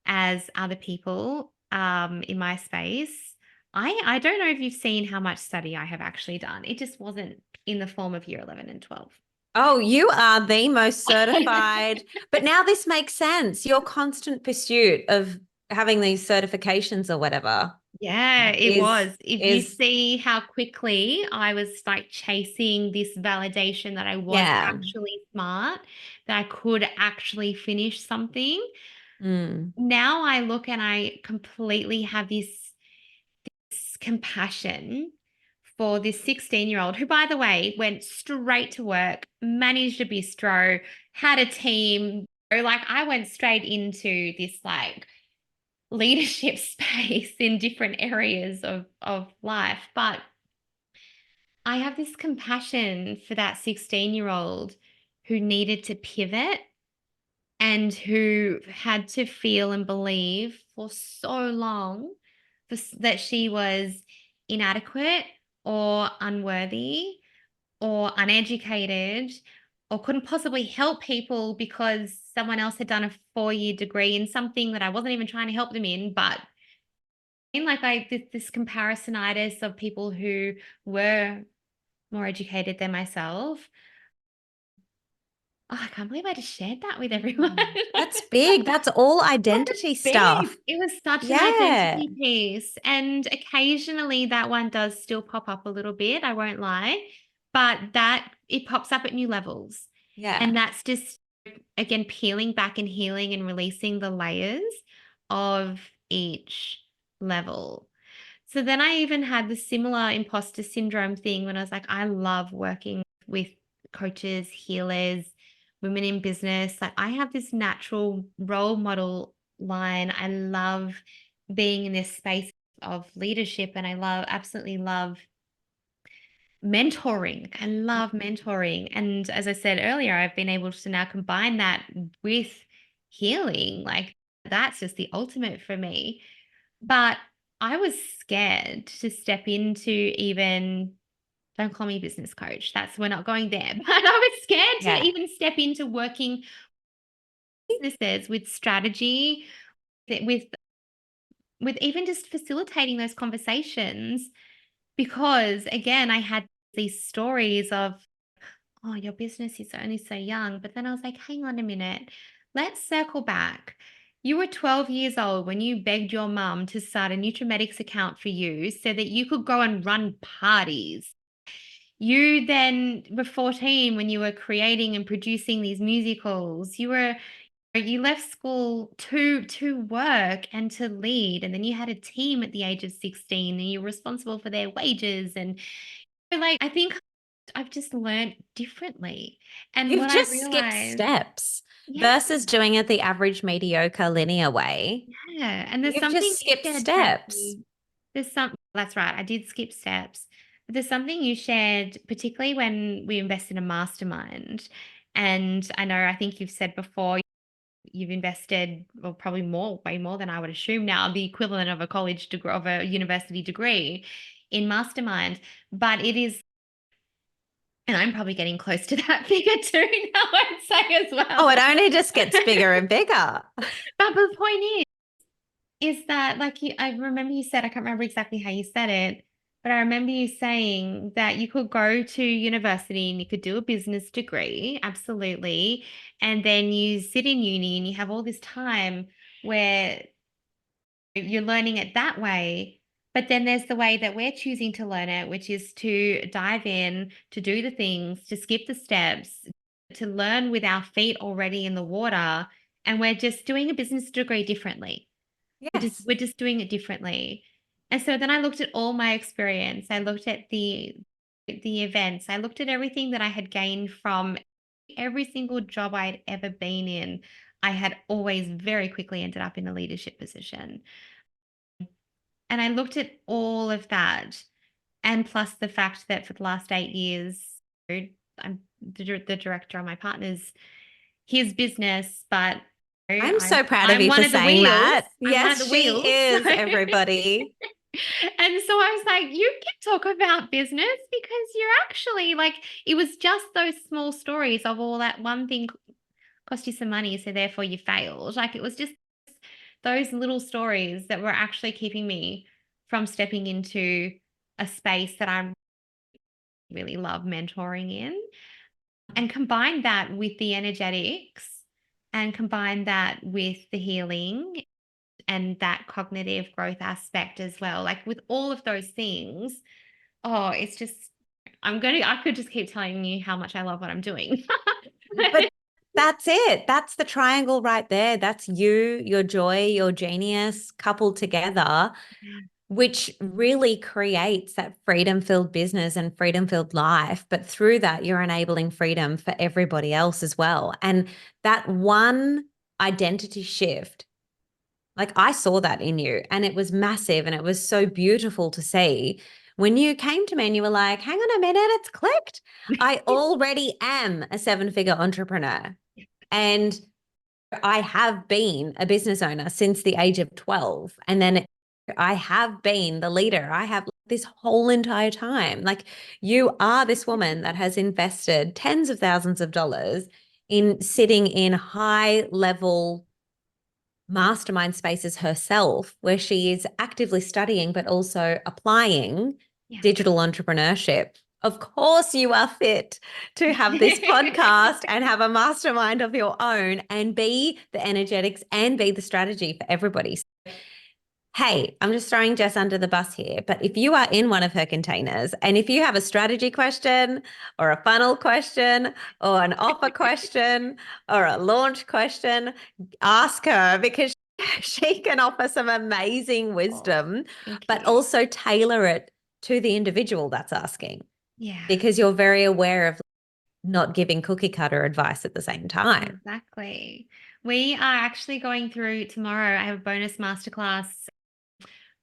as other people in my space. I don't know if you've seen how much study I have actually done. It just wasn't in the form of year 11 and 12. Oh, you are the most certified. But now this makes sense. Your constant pursuit of having these certifications or whatever. Yeah, it was. If you is see how quickly I was like chasing this validation that I was yeah. actually smart, that I could actually finish something. Mm. Now I look and I completely have this compassion for this 16-year-old who, by the way, went straight to work, managed a bistro, had a team. Like, I went straight into this like leadership space in different areas of life. But I have this compassion for that 16-year-old who needed to pivot and who had to feel and believe for so long that she was inadequate or unworthy or uneducated or couldn't possibly help people because someone else had done a 4-year degree in something that I wasn't even trying to help them in. But in like this comparisonitis of people who were more educated than myself. Oh, I can't believe I just shared that with everyone. That's big. That's all identity stuff. It was such an Yeah. identity piece. And occasionally that one does still pop up a little bit, I won't lie. But it pops up at new levels. Yeah. And that's just, again, peeling back and healing and releasing the layers of each level. So then I even had the similar imposter syndrome thing when I was like, I love working with coaches, healers, women in business. Like I have this natural role model line. I love being in this space of leadership, and absolutely love mentoring. I love mentoring. And as I said earlier, I've been able to now combine that with healing. Like that's just the ultimate for me. But I was scared to step into even, don't call me business coach. We're not going there. But I was scared to even step into working businesses with strategy, with even just facilitating those conversations, because again, I had these stories of, oh, your business is only so young. But then I was like, hang on a minute, let's circle back. You were 12 years old when you begged your mum to start a Nutrimetics account for you so that you could go and run parties. You then were 14 when you were creating and producing these musicals. You left school to work and to lead, and then you had a team at the age of 16 and you're responsible for their wages. And like, I think I've just learned differently. And You've what I just skipped realized, steps yeah, versus doing it the average, mediocre, linear way. yeah. And there's You've something just you skipped shared, steps. Tracy. That's right. I did skip steps. But there's something you shared, particularly when we invest in a mastermind. And I think you've said before, you've invested, well, probably way more than I would assume now, the equivalent of a college degree, of a university degree in mastermind. But it is, and I'm probably getting close to that figure too now, I'd say as well. Oh, it only just gets bigger and bigger. But the point is that, like, I remember you said, I can't remember exactly how you said it, but I remember you saying that you could go to university and you could do a business degree, absolutely. And then you sit in uni and you have all this time where you're learning it that way. But then there's the way that we're choosing to learn it, which is to dive in, to do the things, to skip the steps, to learn with our feet already in the water. And we're just doing a business degree differently. Yes. We're just doing it differently. And so then I looked at all my experience. I looked at the events. I looked at everything that I had gained from every single job I'd ever been in. I had always very quickly ended up in a leadership position. And I looked at all of that, and plus the fact that for the last 8 years, I'm the director of my partner's, his business, but I'm so proud of I'm you one for of the saying wheels. that. I'm one of Yes, the she wheels. is, everybody. And so I was like, you can talk about business because you're actually like, it was just those small stories of all that one thing cost you some money, so therefore you failed. Like it was just those little stories that were actually keeping me from stepping into a space that I really love mentoring in. And combine that with the energetics, and combine that with the healing and that cognitive growth aspect as well. Like with all of those things, oh, it's just, I could just keep telling you how much I love what I'm doing. But that's it. That's the triangle right there. That's you, your joy, your genius coupled together, which really creates that freedom-filled business and freedom-filled life. But through that, you're enabling freedom for everybody else as well. And that one identity shift, like I saw that in you, and it was massive and it was so beautiful to see. When you came to me and you were like, hang on a minute, it's clicked. I already am a seven-figure entrepreneur. And I have been a business owner since the age of 12. And then I have been the leader. I have this whole entire time. Like you are this woman that has invested tens of thousands of dollars in sitting in high level mastermind spaces herself, where she is actively studying, but also applying digital entrepreneurship. Of course, you are fit to have this podcast and have a mastermind of your own and be the energetics and be the strategy for everybody. So, hey, I'm just throwing Jess under the bus here, but if you are in one of her containers and if you have a strategy question or a funnel question or an offer question or a launch question, ask her, because she can offer some amazing wisdom, but also tailor it to the individual that's asking. Yeah. Because you're very aware of not giving cookie cutter advice at the same time. Exactly. We are actually going through tomorrow. I have a bonus masterclass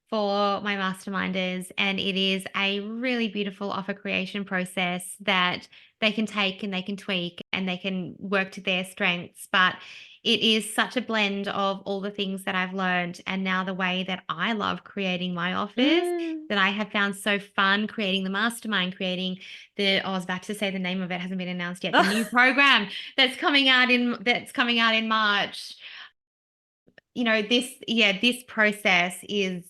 for my masterminders, and it is a really beautiful offer creation process that they can take and they can tweak and they can work to their strengths. But it is such a blend of all the things that I've learned and now the way that I love creating my offers that I have found so fun creating the mastermind, creating I was about to say the name of it hasn't been announced yet, the new program that's coming out in March. This process is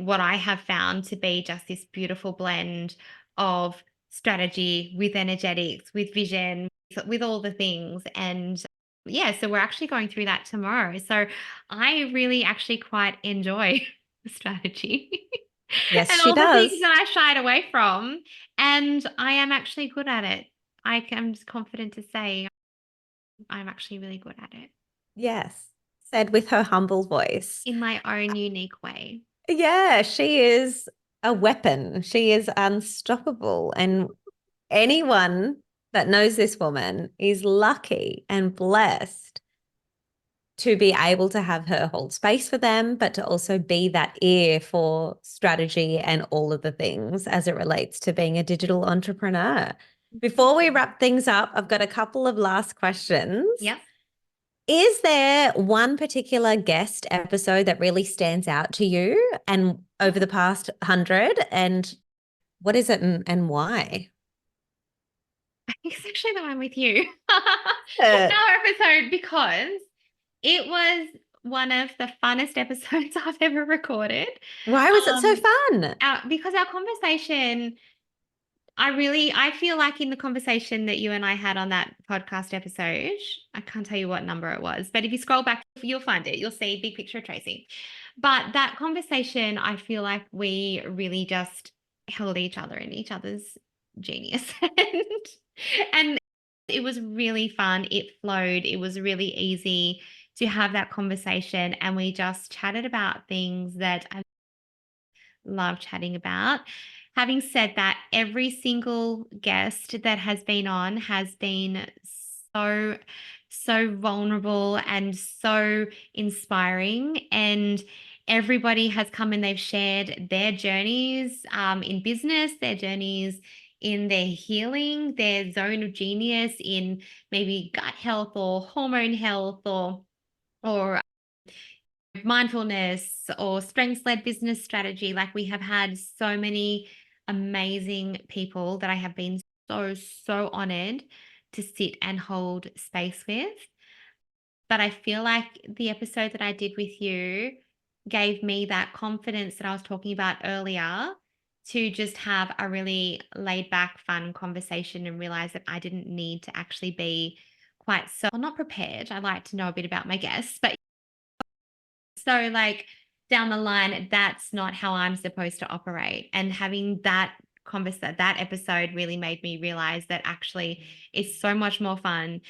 what I have found to be just this beautiful blend of strategy with energetics, with vision, with all the things. And so we're actually going through that tomorrow. So I really actually quite enjoy the strategy Yes, and she all the does. things that I shied away from. And I am actually good at it. I'm just confident to say I'm actually really good at it Yes, said with her humble voice. in my own unique way. Yeah, she is a weapon. She is unstoppable. And anyone that knows this woman is lucky and blessed to be able to have her hold space for them, but to also be that ear for strategy and all of the things as it relates to being a digital entrepreneur. Before we wrap things up, I've got a couple of last questions. Yep. Is there one particular guest episode that really stands out to you and over the past 100? And what is it and why? I think it's actually the one with you. Uh, Our episode, because it was one of the funnest episodes I've ever recorded. Why was it so fun? Because our conversation, I feel like in the conversation that you and I had on that podcast episode, I can't tell you what number it was, but if you scroll back, you'll find it. You'll see big picture of Tracy. But that conversation, I feel like we really just held each other in each other's genius. And it was really fun. It flowed. It was really easy to have that conversation. And we just chatted about things that I love chatting about. Having said that, every single guest that has been on has been so vulnerable and so inspiring. And everybody has come and they've shared their journeys in business, their journeys in their healing, their zone of genius in maybe gut health or hormone health or mindfulness or strengths-led business strategy. Like, we have had so many amazing people that I have been so honored to sit and hold space with. But I feel like the episode that I did with you gave me that confidence that I was talking about earlier to just have a really laid back, fun conversation and realize that I didn't need to actually be not prepared. I like to know a bit about my guests, but so like down the line, that's not how I'm supposed to operate. And having that episode really made me realize that actually it's so much more fun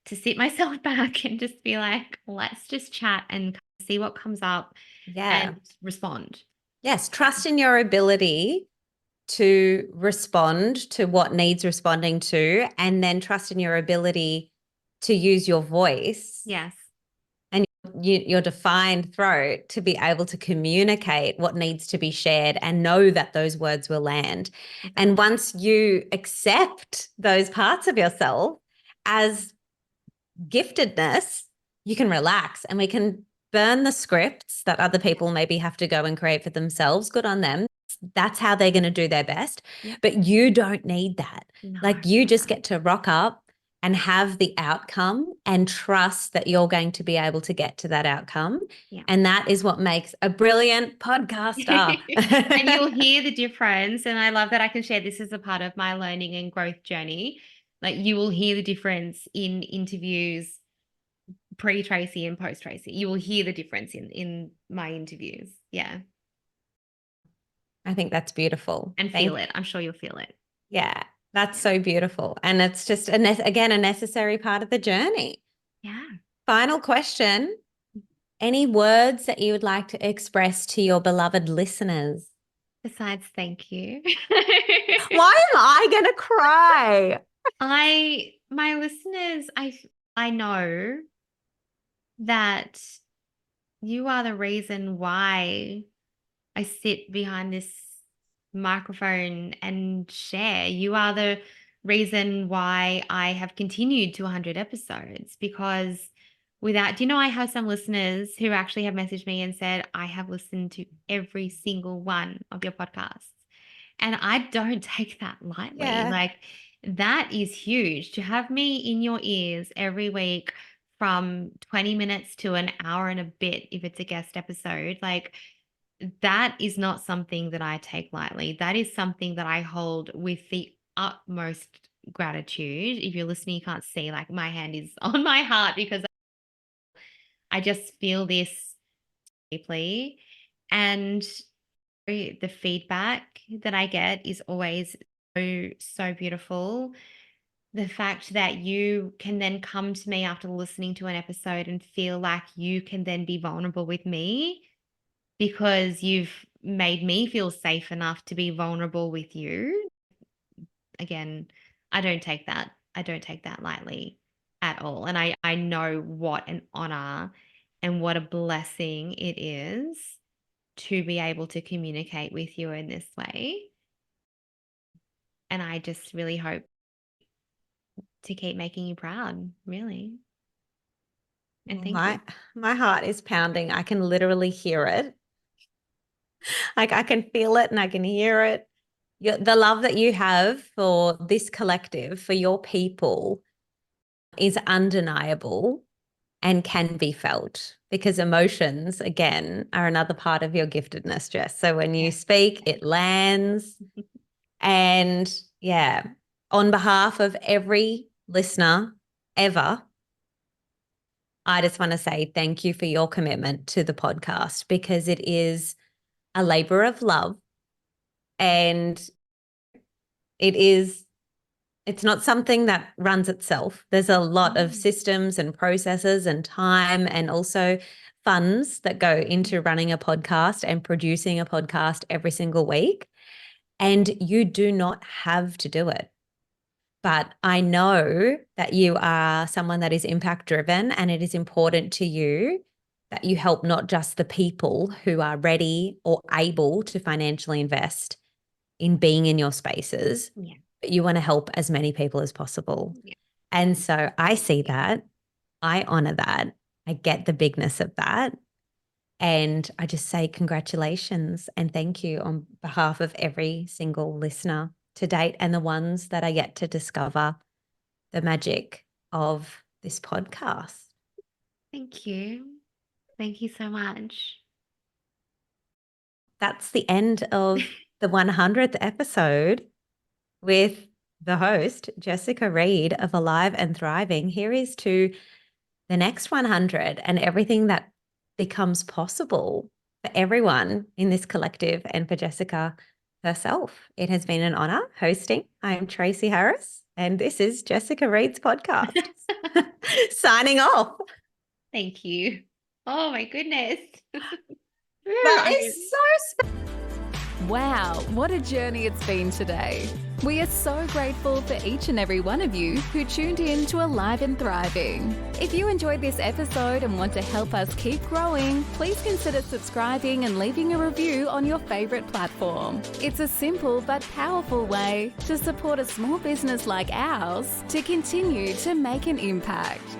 to sit myself back and just be like, let's just chat and see what comes up Yeah. and respond. Yes. Trust in your ability to respond to what needs responding to, and then trust in your ability to use your voice. Yes. And your defined throat to be able to communicate what needs to be shared and know that those words will land. And once you accept those parts of yourself as giftedness, you can relax and we can burn the scripts that other people maybe have to go and create for themselves. Good on them. That's how they're going to do their best. Yep. But you don't need that. No. Like, you just get to rock up and have the outcome and trust that you're going to be able to get to that outcome. Yeah. And that is what makes a brilliant podcaster. And you'll hear the difference. And I love that I can share this as a part of my learning and growth journey. Like, you will hear the difference in interviews pre-Tracy and post-Tracy. You will hear the difference in my interviews. Yeah. I think that's beautiful. And feel it. I'm sure you'll feel it. Yeah. That's so beautiful. And it's just, again, a necessary part of the journey. Yeah. Final question. Any words that you would like to express to your beloved listeners? Besides, thank you. Why am I going to cry? My listeners, I know that you are the reason why I sit behind this microphone and share. You are the reason why I have continued to 100 episodes, because do you know, I have some listeners who actually have messaged me and said, I have listened to every single one of your podcasts. And I don't take that lightly. Yeah. Like, that is huge to have me in your ears every week from 20 minutes to an hour and a bit if it's a guest episode. Like, that is not something that I take lightly. That is something that I hold with the utmost gratitude. If you're listening, you can't see, like, my hand is on my heart because I just feel this deeply. And the feedback that I get is always so beautiful. The fact that you can then come to me after listening to an episode and feel like you can then be vulnerable with me because you've made me feel safe enough to be vulnerable with you. Again, I don't take that lightly at all. And I know what an honor and what a blessing it is to be able to communicate with you in this way. And I just really hope to keep making you proud, really. And thank you. My heart is pounding. I can literally hear it. Like, I can feel it and I can hear it. The love that you have for this collective, for your people, is undeniable and can be felt, because emotions, again, are another part of your giftedness, Jess. So when you speak, it lands. And yeah, on behalf of every listener ever, I just want to say thank you for your commitment to the podcast, because it is a labor of love, and it's not something that runs itself. There's a lot of systems and processes and time, and also funds that go into running a podcast and producing a podcast every single week. And you do not have to do it. But I know that you are someone that is impact driven, and it is important to you that you help not just the people who are ready or able to financially invest in being in your spaces, but you want to help as many people as possible. And so I see that. I honor that. I get the bigness of that. And I just say congratulations and thank you on behalf of every single listener to date, and the ones that are yet to discover the magic of this podcast. Thank you. Thank you so much. That's the end of the 100th episode with the host, Jessica Reed of Alive and Thriving. Here is to the next 100 and everything that becomes possible for everyone in this collective and for Jessica herself. It has been an honor hosting. I am Tracy Harris, and this is Jessica Reed's podcast. Signing off. Thank you. Oh my goodness. That is so special. Wow, what a journey it's been today. We are so grateful for each and every one of you who tuned in to Alive and Thriving. If you enjoyed this episode and want to help us keep growing, please consider subscribing and leaving a review on your favorite platform. It's a simple but powerful way to support a small business like ours to continue to make an impact.